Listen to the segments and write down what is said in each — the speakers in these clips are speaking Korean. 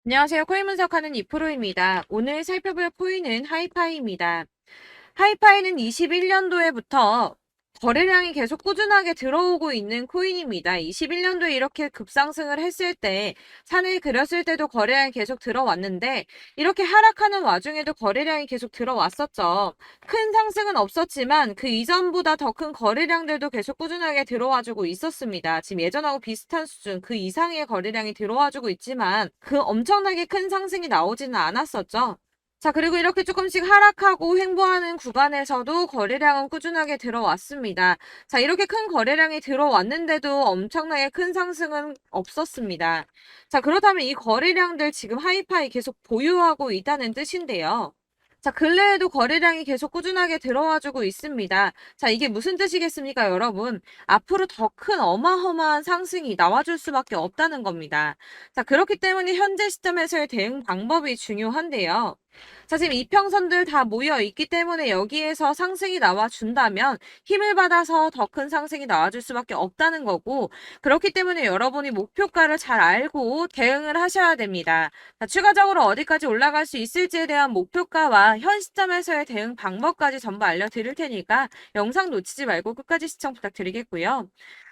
안녕하세요. 코인 분석하는 이프로입니다. 오늘 살펴볼 코인은 하이파이입니다. 하이파이는 21년도에부터 거래량이 계속 꾸준하게 들어오고 있는 코인입니다. 21년도에 이렇게 급상승을 했을 때, 산을 그렸을 때도 거래량이 계속 들어왔는데, 이렇게 하락하는 와중에도 거래량이 계속 들어왔었죠. 큰 상승은 없었지만, 그 이전보다 더 큰 거래량들도 계속 꾸준하게 들어와주고 있었습니다. 지금 예전하고 비슷한 수준, 그 이상의 거래량이 들어와주고 있지만, 그 엄청나게 큰 상승이 나오지는 않았었죠. 자, 그리고 이렇게 조금씩 하락하고 횡보하는 구간에서도 거래량은 꾸준하게 들어왔습니다. 자, 이렇게 큰 거래량이 들어왔는데도 엄청나게 큰 상승은 없었습니다. 자, 그렇다면 이 거래량들 지금 하이파이 계속 보유하고 있다는 뜻인데요. 자, 근래에도 거래량이 계속 꾸준하게 들어와주고 있습니다. 자, 이게 무슨 뜻이겠습니까, 여러분? 앞으로 더 큰 어마어마한 상승이 나와줄 수밖에 없다는 겁니다. 자, 그렇기 때문에 현재 시점에서의 대응 방법이 중요한데요. 자, 지금 이평선들 다 모여 있기 때문에 여기에서 상승이 나와준다면 힘을 받아서 더 큰 상승이 나와줄 수밖에 없다는 거고, 그렇기 때문에 여러분이 목표가를 잘 알고 대응을 하셔야 됩니다. 자, 추가적으로 어디까지 올라갈 수 있을지에 대한 목표가와 현 시점에서의 대응 방법까지 전부 알려드릴 테니까 영상 놓치지 말고 끝까지 시청 부탁드리겠고요.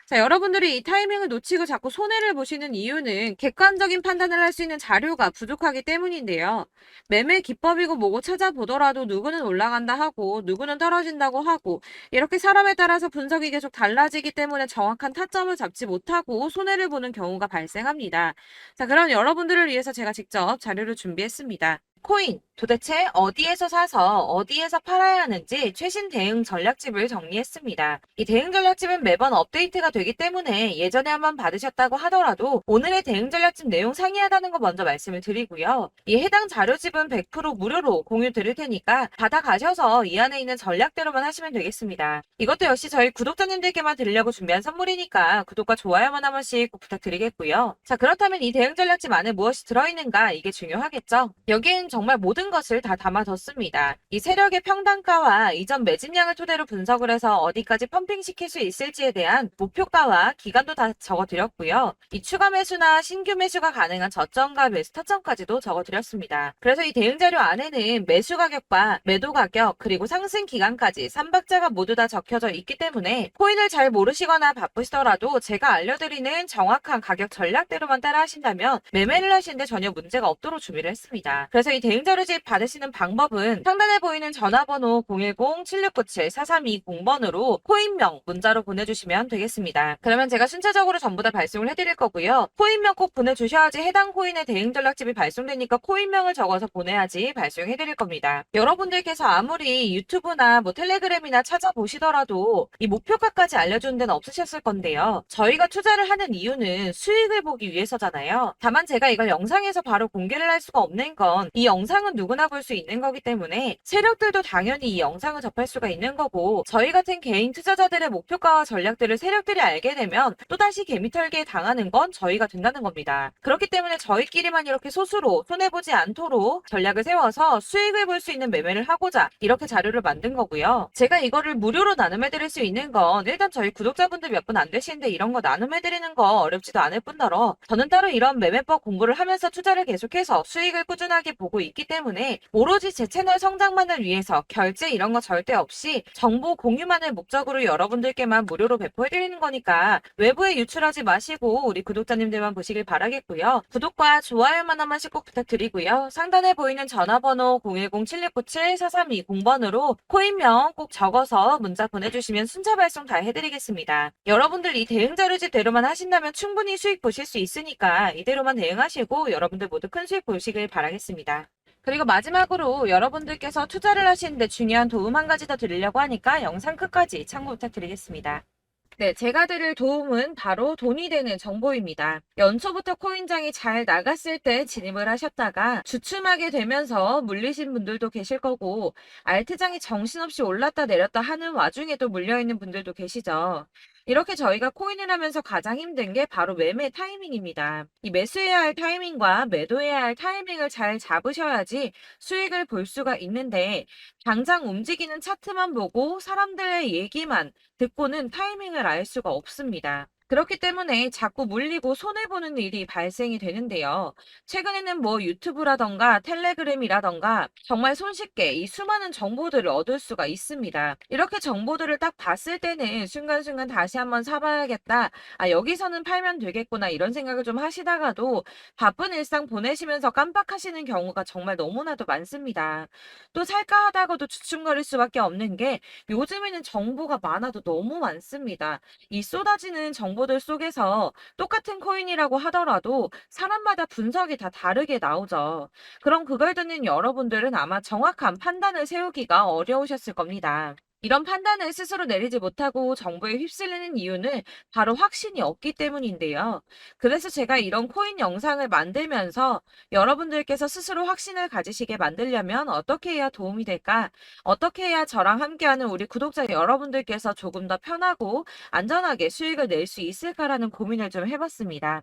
자, 여러분들이 이 타이밍을 놓치고 자꾸 손해를 보시는 이유는 객관적인 판단을 할 수 있는 자료가 부족하기 때문인데요. 매매 기법이고 뭐고 찾아보더라도 누구는 올라간다 하고 누구는 떨어진다고 하고 이렇게 사람에 따라서 분석이 계속 달라지기 때문에 정확한 타점을 잡지 못하고 손해를 보는 경우가 발생합니다. 자, 그럼 여러분들을 위해서 제가 직접 자료를 준비했습니다. 코인, 도대체 어디에서 사서 어디에서 팔아야 하는지 최신 대응 전략집을 정리했습니다. 이 대응 전략집은 매번 업데이트가 되기 때문에 예전에 한번 받으셨다고 하더라도 오늘의 대응 전략집 내용 상이하다는 거 먼저 말씀을 드리고요. 이 해당 자료집은 100% 무료로 공유 드릴 테니까 받아가셔서 이 안에 있는 전략대로만 하시면 되겠습니다. 이것도 역시 저희 구독자님들께만 드리려고 준비한 선물이니까 구독과 좋아요만 한 번씩 꼭 부탁드리겠고요. 자, 그렇다면 이 대응 전략집 안에 무엇이 들어있는가 이게 중요하겠죠? 여기엔 정말 모든 것을 다 담아뒀습니다. 이 세력의 평단가와 이전 매집량을 토대로 분석을 해서 어디까지 펌핑시킬 수 있을지에 대한 목표가와 기간도 다 적어드렸고요. 이 추가 매수나 신규 매수가 가능한 저점과 매수 타점까지도 적어드렸습니다. 그래서 이 대응 자료 안에는 매수 가격과 매도 가격 그리고 상승 기간까지 3박자가 모두 다 적혀져 있기 때문에 코인을 잘 모르시거나 바쁘시더라도 제가 알려드리는 정확한 가격 전략대로만 따라 하신다면 매매를 하시는데 전혀 문제가 없도록 준비를 했습니다. 그래서 이 대응자료집 받으시는 방법은 상단에 보이는 전화번호 010-7697-4320번으로 코인명 문자로 보내주시면 되겠습니다. 그러면 제가 순차적으로 전부 다 발송을 해드릴 거고요. 코인명 꼭 보내주셔야지 해당 코인의 대응 전략집이 발송되니까 코인명을 적어서 보내야지 발송해드릴 겁니다. 여러분들께서 아무리 유튜브나 뭐 텔레그램이나 찾아보시더라도 이 목표가까지 알려주는 데는 없으셨을 건데요. 저희가 투자를 하는 이유는 수익을 보기 위해서잖아요. 다만 제가 이걸 영상에서 바로 공개를 할 수가 없는 건 이 영상은 누구나 볼 수 있는 거기 때문에 세력들도 당연히 이 영상을 접할 수가 있는 거고 저희 같은 개인 투자자들의 목표가와 전략들을 세력들이 알게 되면 또다시 개미털기에 당하는 건 저희가 된다는 겁니다. 그렇기 때문에 저희끼리만 이렇게 소수로 손해보지 않도록 전략을 세워서 수익을 볼 수 있는 매매를 하고자 이렇게 자료를 만든 거고요. 제가 이거를 무료로 나눔해드릴 수 있는 건 일단 저희 구독자분들 몇 분 안 되시는데 이런 거 나눔해드리는 거 어렵지도 않을 뿐더러 저는 따로 이런 매매법 공부를 하면서 투자를 계속해서 수익을 꾸준하게 보고 있기 때문에 오로지 제 채널 성장만을 위해서 결제 이런 거 절대 없이 정보 공유만을 목적으로 여러분들께만 무료로 배포해드리는 거니까 외부에 유출하지 마시고 우리 구독자님들만 보시길 바라겠고요. 구독과 좋아요만 한 번씩 꼭 부탁드리고요. 상단에 보이는 전화번호 010-7697-4320번으로 코인명 꼭 적어서 문자 보내주시면 순차 발송 다 해드리겠습니다. 여러분들 이 대응 자료집대로만 하신다면 충분히 수익 보실 수 있으니까 이대로만 대응하시고 여러분들 모두 큰 수익 보시길 바라겠습니다. 그리고 마지막으로 여러분들께서 투자를 하시는데 중요한 도움 한 가지 더 드리려고 하니까 영상 끝까지 참고 부탁드리겠습니다. 네, 제가 드릴 도움은 바로 돈이 되는 정보입니다. 연초부터 코인장이 잘 나갔을 때 진입을 하셨다가 주춤하게 되면서 물리신 분들도 계실 거고, 알트장이 정신없이 올랐다 내렸다 하는 와중에도 물려있는 분들도 계시죠. 이렇게 저희가 코인을 하면서 가장 힘든 게 바로 매매 타이밍입니다. 이 매수해야 할 타이밍과 매도해야 할 타이밍을 잘 잡으셔야지 수익을 볼 수가 있는데, 당장 움직이는 차트만 보고 사람들의 얘기만 듣고는 타이밍을 알 수가 없습니다. 그렇기 때문에 자꾸 물리고 손해보는 일이 발생이 되는데요. 최근에는 뭐 유튜브라던가 텔레그램이라던가 정말 손쉽게 이 수많은 정보들을 얻을 수가 있습니다. 이렇게 정보들을 딱 봤을 때는 순간순간 다시 한번 사봐야겠다. 아, 여기서는 팔면 되겠구나. 이런 생각을 좀 하시다가도 바쁜 일상 보내시면서 깜빡하시는 경우가 정말 너무나도 많습니다. 또 살까 하다가도 주춤거릴 수밖에 없는 게 요즘에는 정보가 많아도 너무 많습니다. 이 쏟아지는 정보들 속에서 똑같은 코인이라고 하더라도 사람마다 분석이 다 다르게 나오죠. 그럼 그걸 듣는 여러분들은 아마 정확한 판단을 세우기가 어려우셨을 겁니다. 이런 판단을 스스로 내리지 못하고 정보에 휩쓸리는 이유는 바로 확신이 없기 때문인데요. 그래서 제가 이런 코인 영상을 만들면서 여러분들께서 스스로 확신을 가지시게 만들려면 어떻게 해야 도움이 될까? 어떻게 해야 저랑 함께하는 우리 구독자 여러분들께서 조금 더 편하고 안전하게 수익을 낼 수 있을까라는 고민을 좀 해봤습니다.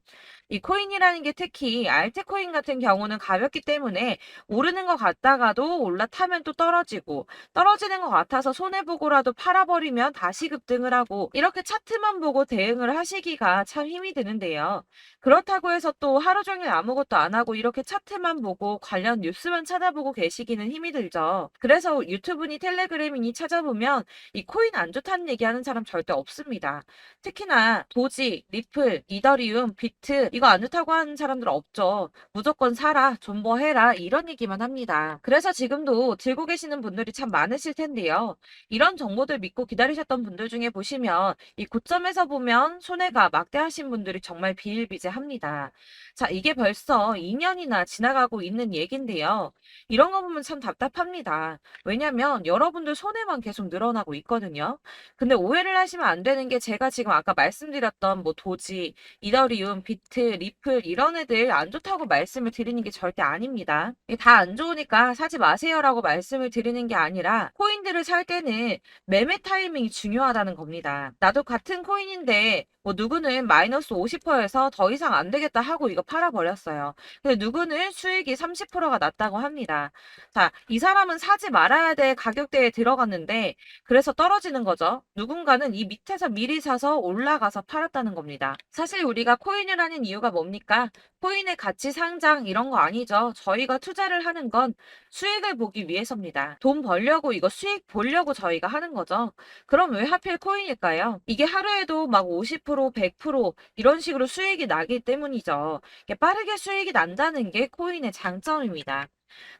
이 코인이라는 게 특히 알트코인 같은 경우는 가볍기 때문에 오르는 것 같다가도 올라타면 또 떨어지고 떨어지는 것 같아서 손해보고라도 팔아버리면 다시 급등을 하고 이렇게 차트만 보고 대응을 하시기가 참 힘이 드는데요. 그렇다고 해서 또 하루 종일 아무것도 안 하고 이렇게 차트만 보고 관련 뉴스만 찾아보고 계시기는 힘이 들죠. 그래서 유튜브니 텔레그램이니 찾아보면 이 코인 안 좋다는 얘기하는 사람 절대 없습니다. 특히나 도지, 리플, 이더리움, 비트 이거 안 좋다고 하는 사람들 없죠. 무조건 사라, 존버해라 이런 얘기만 합니다. 그래서 지금도 들고 계시는 분들이 참 많으실 텐데요. 이런 정보들 믿고 기다리셨던 분들 중에 보시면 이 고점에서 보면 손해가 막대하신 분들이 정말 비일비재합니다. 자, 이게 벌써 2년이나 지나가고 있는 얘긴데요. 이런 거 보면 참 답답합니다. 왜냐면 여러분들 손해만 계속 늘어나고 있거든요. 근데 오해를 하시면 안 되는 게 제가 지금 아까 말씀드렸던 뭐 도지, 이더리움, 비트, 리플 이런 애들 안 좋다고 말씀을 드리는 게 절대 아닙니다. 다 안 좋으니까 사지 마세요라고 말씀을 드리는 게 아니라 코인들을 살 때는 매매 타이밍이 중요하다는 겁니다. 나도 같은 코인인데 뭐 누구는 마이너스 50%에서 더 이상 안 되겠다 하고 이거 팔아버렸어요. 근데 누구는 수익이 30%가 났다고 합니다. 자, 이 사람은 사지 말아야 될 가격대에 들어갔는데 그래서 떨어지는 거죠. 누군가는 이 밑에서 미리 사서 올라가서 팔았다는 겁니다. 사실 우리가 코인을 하는 이유가 뭡니까? 코인의 가치 상장 이런 거 아니죠. 저희가 투자를 하는 건 수익을 보기 위해서입니다. 돈 벌려고 이거 수익 보려고 저희가 하는 거죠. 그럼 왜 하필 코인일까요? 이게 하루에도 막 50%, 100% 이런 식으로 수익이 나기 때문이죠. 이게 빠르게 수익이 난다는 게 코인의 장점입니다.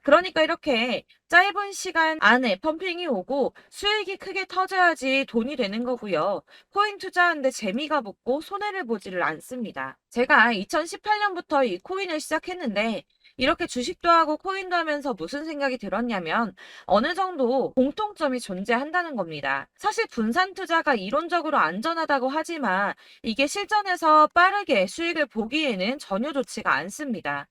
그러니까 이렇게 짧은 시간 안에 펌핑이 오고 수익이 크게 터져야지 돈이 되는 거고요. 코인 투자하는데 재미가 붙고 손해를 보지를 않습니다. 제가 2018년부터 이 코인을 시작했는데 이렇게 주식도 하고 코인도 하면서 무슨 생각이 들었냐면 어느 정도 공통점이 존재한다는 겁니다. 사실 분산 투자가 이론적으로 안전하다고 하지만 이게 실전에서 빠르게 수익을 보기에는 전혀 좋지가 않습니다.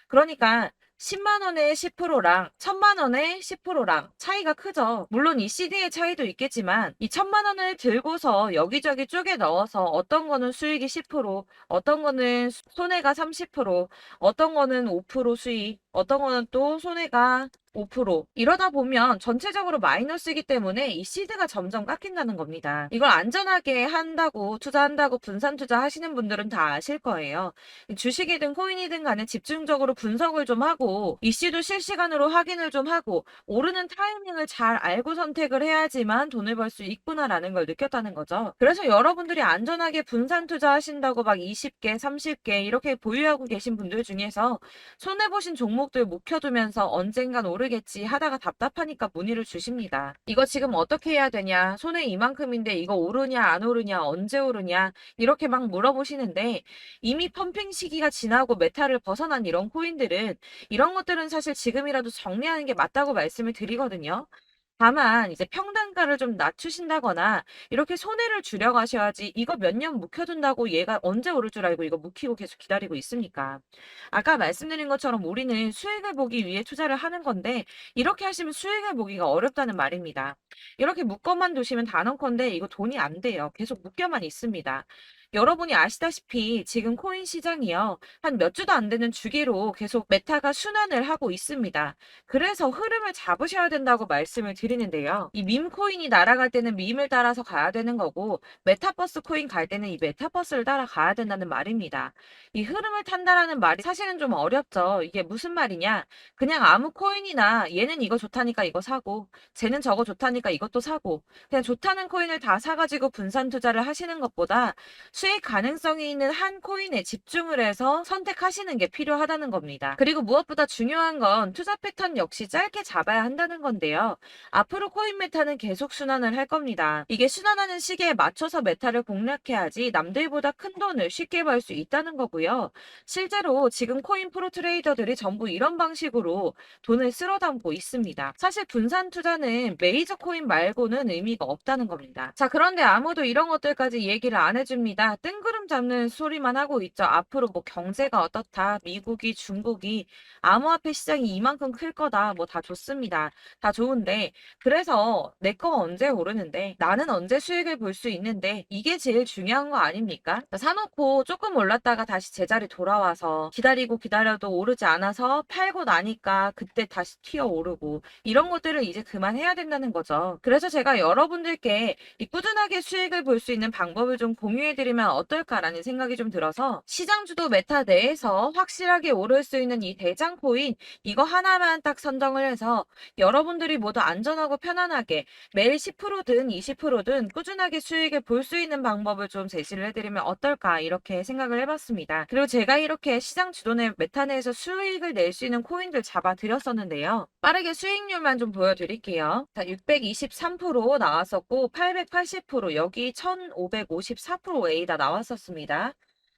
그러니까 10만 원에 10%랑 1000만 원에 10%랑 차이가 크죠. 물론 이 CD의 차이도 있겠지만 이 1000만 원을 들고서 여기저기 쪼개 넣어서 어떤 거는 수익이 10%, 어떤 거는 손해가 30%, 어떤 거는 5% 수익, 어떤 거는 또 손해가 5% 이러다 보면 전체적으로 마이너스이기 때문에 이 시드가 점점 깎인다는 겁니다. 이걸 안전하게 한다고 투자한다고 분산 투자하시는 분들은 다 아실 거예요. 주식이든 코인이든 간에 집중적으로 분석을 좀 하고 이슈도 실시간으로 확인을 좀 하고 오르는 타이밍을 잘 알고 선택을 해야지만 돈을 벌 수 있구나라는 걸 느꼈다는 거죠. 그래서 여러분들이 안전하게 분산 투자하신다고 막 20개, 30개 이렇게 보유하고 계신 분들 중에서 손해보신 종목들 묵혀두면서 언젠간 오르겠지 하다가 답답하니까 문의를 주십니다. 이거 지금 어떻게 해야 되냐? 손해 이만큼인데 이거 오르냐 안 오르냐 언제 오르냐 이렇게 막 물어보시는데 이미 펌핑 시기가 지나고 메타를 벗어난 이런 코인들은 이런 것들은 사실 지금이라도 정리하는 게 맞다고 말씀을 드리거든요. 다만 이제 평단가를 좀 낮추신다거나 이렇게 손해를 줄여가셔야지 이거 몇 년 묵혀둔다고 얘가 언제 오를 줄 알고 이거 묵히고 계속 기다리고 있습니까? 아까 말씀드린 것처럼 우리는 수익을 보기 위해 투자를 하는 건데 이렇게 하시면 수익을 보기가 어렵다는 말입니다. 이렇게 묶어만 두시면 단언컨대 이거 돈이 안 돼요. 계속 묶여만 있습니다. 여러분이 아시다시피 지금 코인 시장이요. 한 몇 주도 안 되는 주기로 계속 메타가 순환을 하고 있습니다. 그래서 흐름을 잡으셔야 된다고 말씀을 드리는데요. 이 밈 코인이 날아갈 때는 밈을 따라서 가야 되는 거고 메타버스 코인 갈 때는 이 메타버스를 따라가야 된다는 말입니다. 이 흐름을 탄다라는 말이 사실은 좀 어렵죠. 이게 무슨 말이냐? 그냥 아무 코인이나 얘는 이거 좋다니까 이거 사고 쟤는 저거 좋다니까 이것도 사고 그냥 좋다는 코인을 다 사가지고 분산 투자를 하시는 것보다 수익 가능성이 있는 한 코인에 집중을 해서 선택하시는 게 필요하다는 겁니다. 그리고 무엇보다 중요한 건 투자 패턴 역시 짧게 잡아야 한다는 건데요. 앞으로 코인 메타는 계속 순환을 할 겁니다. 이게 순환하는 시기에 맞춰서 메타를 공략해야지 남들보다 큰 돈을 쉽게 벌 수 있다는 거고요. 실제로 지금 코인 프로 트레이더들이 전부 이런 방식으로 돈을 쓸어 담고 있습니다. 사실 분산 투자는 메이저 코인 말고는 의미가 없다는 겁니다. 자, 그런데 아무도 이런 것들까지 얘기를 안 해줍니다. 뜬구름 잡는 소리만 하고 있죠. 앞으로 뭐 경제가 어떻다, 미국이, 중국이, 암호화폐 시장이 이만큼 클 거다, 뭐 다 좋습니다. 다 좋은데, 그래서 내 거가 언제 오르는데, 나는 언제 수익을 볼 수 있는데, 이게 제일 중요한 거 아닙니까? 사놓고 조금 올랐다가 다시 제자리 돌아와서 기다리고 기다려도 오르지 않아서 팔고 나니까 그때 다시 튀어 오르고, 이런 것들을 이제 그만해야 된다는 거죠. 그래서 제가 여러분들께 이 꾸준하게 수익을 볼 수 있는 방법을 좀 공유해드리면 어떨까라는 생각이 좀 들어서 시장 주도 메타 내에서 확실하게 오를 수 있는 이 대장 코인 이거 하나만 딱 선정을 해서 여러분들이 모두 안전하고 편안하게 매일 10%든 20%든 꾸준하게 수익을 볼 수 있는 방법을 좀 제시를 해드리면 어떨까 이렇게 생각을 해봤습니다. 그리고 제가 이렇게 시장 주도내 메타 내에서 수익을 낼 수 있는 코인들 잡아드렸었는데요. 빠르게 수익률만 좀 보여드릴게요. 자, 623% 나왔었고 880% 여기 1554%A다 나왔었습니다.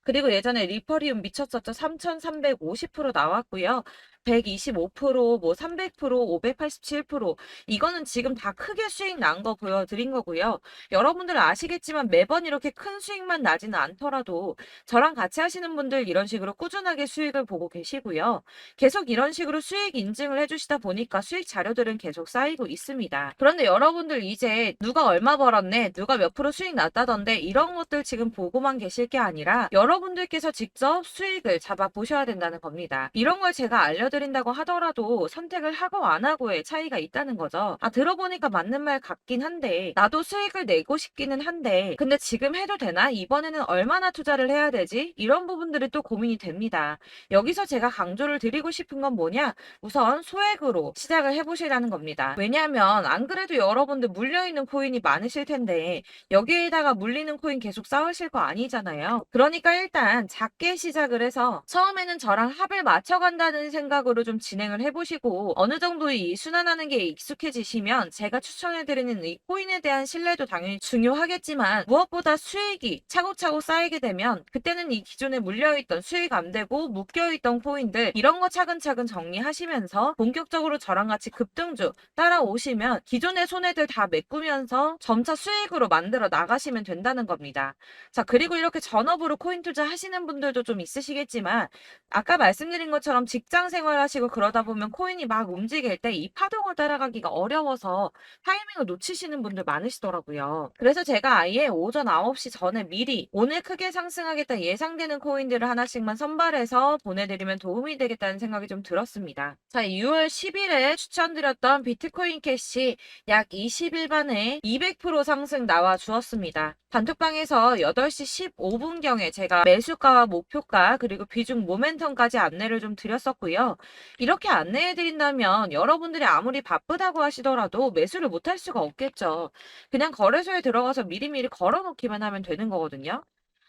그리고 예전에 리퍼리움 미쳤었죠. 3350% 나왔고요. 125%, 뭐 300%, 587% 이거는 지금 다 크게 수익 난 거 보여드린 거고요. 여러분들은 아시겠지만 매번 이렇게 큰 수익만 나지는 않더라도 저랑 같이 하시는 분들 이런 식으로 꾸준하게 수익을 보고 계시고요. 계속 이런 식으로 수익 인증을 해주시다 보니까 수익 자료들은 계속 쌓이고 있습니다. 그런데 여러분들 이제 누가 얼마 벌었네, 누가 몇 프로 수익 났다던데 이런 것들 지금 보고만 계실 게 아니라 여러분들께서 직접 수익을 잡아 보셔야 된다는 겁니다. 이런 걸 제가 알려드린다고 하더라도 선택을 하고 안 하고의 차이가 있다는 거죠. 아, 들어보니까 맞는 말 같긴 한데 나도 수익을 내고 싶기는 한데 근데 지금 해도 되나? 이번에는 얼마나 투자를 해야 되지? 이런 부분들이 또 고민이 됩니다. 여기서 제가 강조를 드리고 싶은 건 뭐냐? 우선 소액으로 시작을 해보시라는 겁니다. 왜냐하면 안 그래도 여러분들 물려있는 코인이 많으실 텐데 여기에다가 물리는 코인 계속 쌓으실 거 아니잖아요. 그러니까 일단 작게 시작을 해서 처음에는 저랑 합을 맞춰간다는 생각으로 좀 진행을 해보시고 어느 정도 이 순환하는 게 익숙해지시면 제가 추천해드리는 이 코인에 대한 신뢰도 당연히 중요하겠지만 무엇보다 수익이 차곡차곡 쌓이게 되면 그때는 이 기존에 물려있던 수익 안 되고 묶여있던 코인들 이런 거 차근차근 정리하시면서 본격적으로 저랑 같이 급등주 따라오시면 기존의 손해들 다 메꾸면서 점차 수익으로 만들어 나가시면 된다는 겁니다. 자, 그리고 이렇게 전업으로 코인 투자 하시는 분들도 좀 있으시겠지만 아까 말씀드린 것처럼 직장 생활하시고 그러다 보면 코인이 막 움직일 때 이 파동을 따라가기가 어려워서 타이밍을 놓치시는 분들 많으시더라고요. 그래서 제가 아예 오전 9시 전에 미리 오늘 크게 상승하겠다 예상되는 코인들을 하나씩만 선발해서 보내드리면 도움이 되겠다는 생각이 좀 들었습니다. 자, 6월 10일에 추천드렸던 비트코인 캐시 약 20일 만에 200% 상승 나와 주었습니다. 단톡방에서 8시 15분경에 제가 매수가와 목표가 그리고 비중 모멘텀까지 안내를 좀 드렸었고요. 이렇게 안내해드린다면 여러분들이 아무리 바쁘다고 하시더라도 매수를 못할 수가 없겠죠. 그냥 거래소에 들어가서 미리미리 걸어놓기만 하면 되는 거거든요.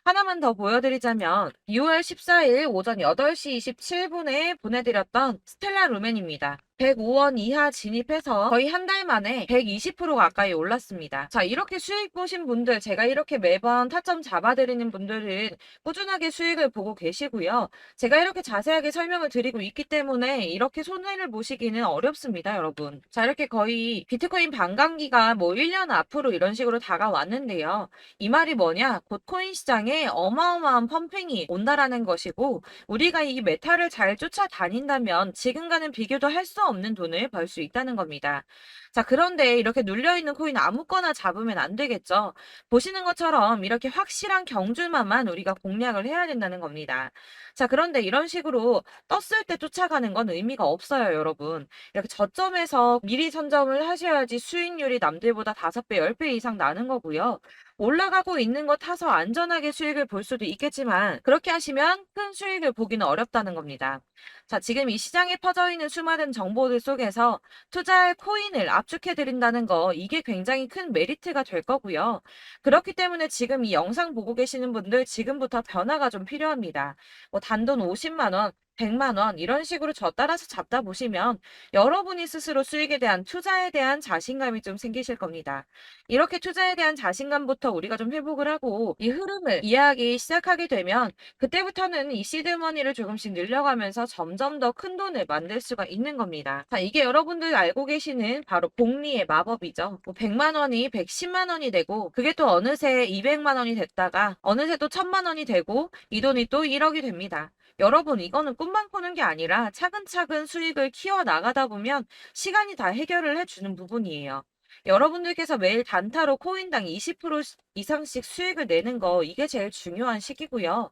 하나만 더 보여드리자면 6월 14일 오전 8시 27분에 보내드렸던 스텔라 루멘입니다. 105원 이하 진입해서 거의 한 달 만에 120% 가까이 올랐습니다. 자, 이렇게 수익 보신 분들, 제가 이렇게 매번 타점 잡아드리는 분들은 꾸준하게 수익을 보고 계시고요. 제가 이렇게 자세하게 설명을 드리고 있기 때문에 이렇게 손해를 보시기는 어렵습니다, 여러분. 자, 이렇게 거의 비트코인 반감기가 뭐 1년 앞으로 이런 식으로 다가왔는데요. 이 말이 뭐냐? 곧 코인 시장에 어마어마한 펌핑이 온다라는 것이고 우리가 이 메타를 잘 쫓아다닌다면 지금과는 비교도 할 수 수가 없는 돈을 벌 수 있다는 겁니다. 자, 그런데 이렇게 눌려있는 코인 아무거나 잡으면 안 되겠죠. 보시는 것처럼 이렇게 확실한 경주만만 우리가 공략을 해야 된다는 겁니다. 자, 그런데 이런 식으로 떴을 때 쫓아가는 건 의미가 없어요, 여러분. 이렇게 저점에서 미리 선점을 하셔야지 수익률이 남들보다 5배, 10배 이상 나는 거고요. 올라가고 있는 거 타서 안전하게 수익을 볼 수도 있겠지만 그렇게 하시면 큰 수익을 보기는 어렵다는 겁니다. 자, 지금 이 시장에 퍼져 있는 수많은 정보들 속에서 투자할 코인을 압축해 드린다는 거 이게 굉장히 큰 메리트가 될 거고요. 그렇기 때문에 지금 이 영상 보고 계시는 분들 지금부터 변화가 좀 필요합니다. 뭐 단돈 50만 원, 100만 원 이런 식으로 저 따라서 잡다 보시면 여러분이 스스로 수익에 대한 투자에 대한 자신감이 좀 생기실 겁니다. 이렇게 투자에 대한 자신감부터 우리가 좀 회복을 하고 이 흐름을 이해하기 시작하게 되면 그때부터는 이 시드머니를 조금씩 늘려가면서 점점 더 큰 돈을 만들 수가 있는 겁니다. 자, 이게 여러분들 알고 계시는 바로 복리의 마법이죠. 뭐 100만 원이 110만 원이 되고 그게 또 어느새 200만 원이 됐다가 어느새 또 1000만 원이 되고 이 돈이 또 1억이 됩니다. 여러분, 이거는 꿈만 꾸는 게 아니라 차근차근 수익을 키워 나가다 보면 시간이 다 해결을 해주는 부분이에요. 여러분들께서 매일 단타로 코인당 20% 이상씩 수익을 내는 거 이게 제일 중요한 시기고요.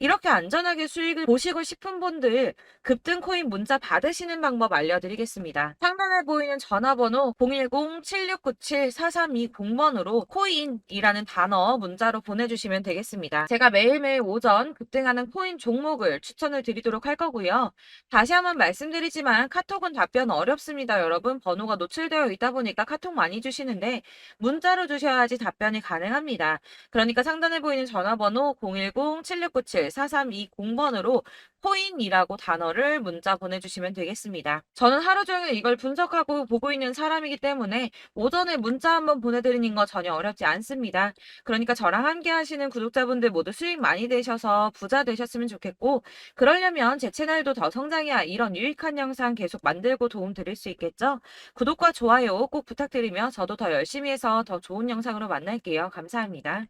이렇게 안전하게 수익을 보시고 싶은 분들 급등 코인 문자 받으시는 방법 알려드리겠습니다. 상단에 보이는 전화번호 010-7697-4320번으로 코인이라는 단어 문자로 보내주시면 되겠습니다. 제가 매일매일 오전 급등하는 코인 종목을 추천을 드리도록 할 거고요. 다시 한번 말씀드리지만 카톡은 답변 어렵습니다. 여러분, 번호가 노출되어 있다 보니까 카톡 많이 주시는데 문자로 주셔야지 답변이 가능합니다. 그러니까 상단에 보이는 전화번호 010-7697-4320번으로 코인이라고 단어를 문자 보내주시면 되겠습니다. 저는 하루 종일 이걸 분석하고 보고 있는 사람이기 때문에 오전에 문자 한번 보내드리는 거 전혀 어렵지 않습니다. 그러니까 저랑 함께 하시는 구독자분들 모두 수익 많이 되셔서 부자 되셨으면 좋겠고 그러려면 제 채널도 더 성장해야 이런 유익한 영상 계속 만들고 도움 드릴 수 있겠죠? 구독과 좋아요 꼭 부탁드리며 저도 더 열심히 해서 더 좋은 영상으로 만날게요. 감사합니다.